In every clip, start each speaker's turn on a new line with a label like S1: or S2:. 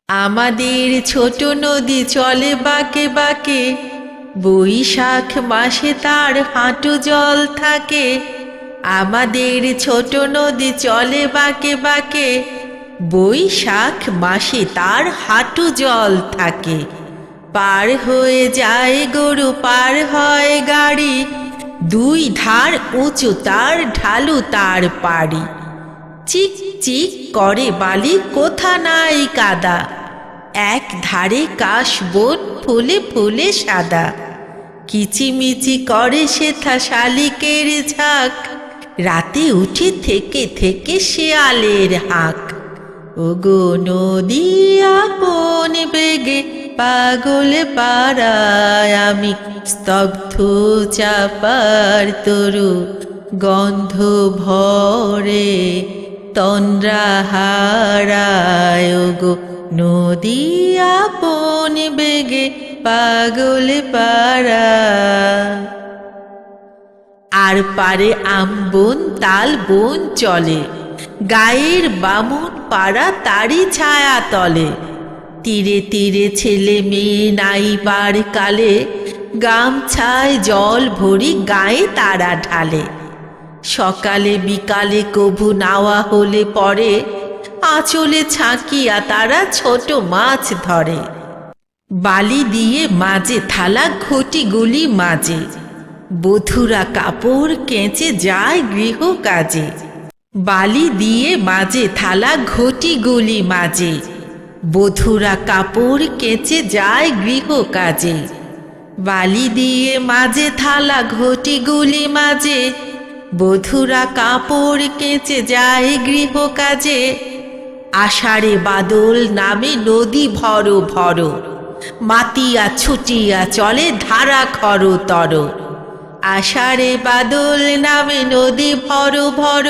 S1: আমাদের ছোট নদী চলে বাঁকে বাঁকে, বৈশাখ মাসে তার হাঁটু জল থাকে। আমাদের ছোট নদী চলে বাঁকে বাঁকে, বৈশাখ মাসে তার হাঁটু জল থাকে। পার হয়ে যায় গরু, পার হয় গাড়ি, দুই ধার উঁচু তার, ঢালু তার পাড়ি। চিক চিক করে বালি, কোথা নাই কাদা, এক ধারে কাশবন ফুলে ফুলে সাদা। কিচিমিচি করে সেথা শালিকের ঝাঁক, রাতে উঠে থেকে থেকে শেয়ালের হাঁক। ওগো নদী আপন বেগে পাগল পাড়ায়, আমি স্তব্ধ চাপার তরু গন্ধ ভরে তন্দ্রা হারায়। ওগো নদী আপন বেগে পাগল পাড়া। আর পারে আমবন তাল বন চলে, গায়ের বামুন পাড়া তারি ছায়া তলে। তীরে তীরে ছেলে মেয়ে নাইবার কালে, গামছায় জল ভরি গায়ে তারা ঢালে। সকালে বিকালে কভু নাওয়া হলে পরে, আঁচলে ছাঁকিয়া তারা ছোট মাছ ধরে। বালি দিয়ে মাঝে থালা ঘটিগুলি মাঝে, বধূরা কাপড় কেচে যায় গৃহ কাজে। বালি দিয়ে মাঝে থালা ঘটিগুলি মাঝে, বধূরা কাপড় কেচে যায় গৃহ কাজে। বালি দিয়ে মাঝে থালা ঘটিগুলি মাঝে, বধূরা কাপড় কেচে যায় গৃহ কাজে। আষাঢ়ে বাদল নামে নদী ভর ভর, মাতিয়া ছুটিয়া চলে ধারা খর তর। আষাঢ়ে বাদল নামে নদী ভর ভর,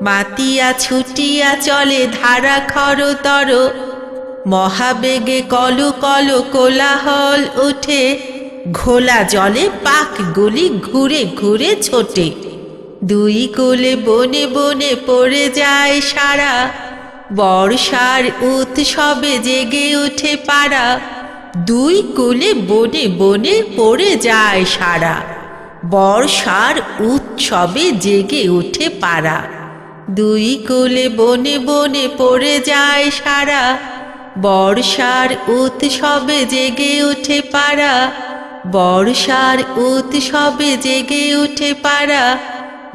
S1: মাতিয়া ছুটিয়া চলে ধারা খর তর। মহাবেগে কল কল কোলাহল ওঠে, ঘোলা জলে পাকগুলি ঘুরে ঘুরে ছোটে। দুই কোলে বনে বনে পড়ে যায় সারা, বর্ষার উৎসবে জেগে ওঠে পাড়া। দুই কোলে বনে বনে পড়ে যায় সারা, বর্ষার উৎসবে জেগে ওঠে পাড়া। দুই কোলে বনে বনে পড়ে যায় সারা, বর্ষার উৎসবে জেগে ওঠে পাড়া। বর্ষার উৎসবে জেগে ওঠে পাড়া,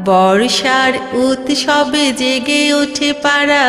S1: বর্ষার উৎসবে জেগে ওঠে পাড়া।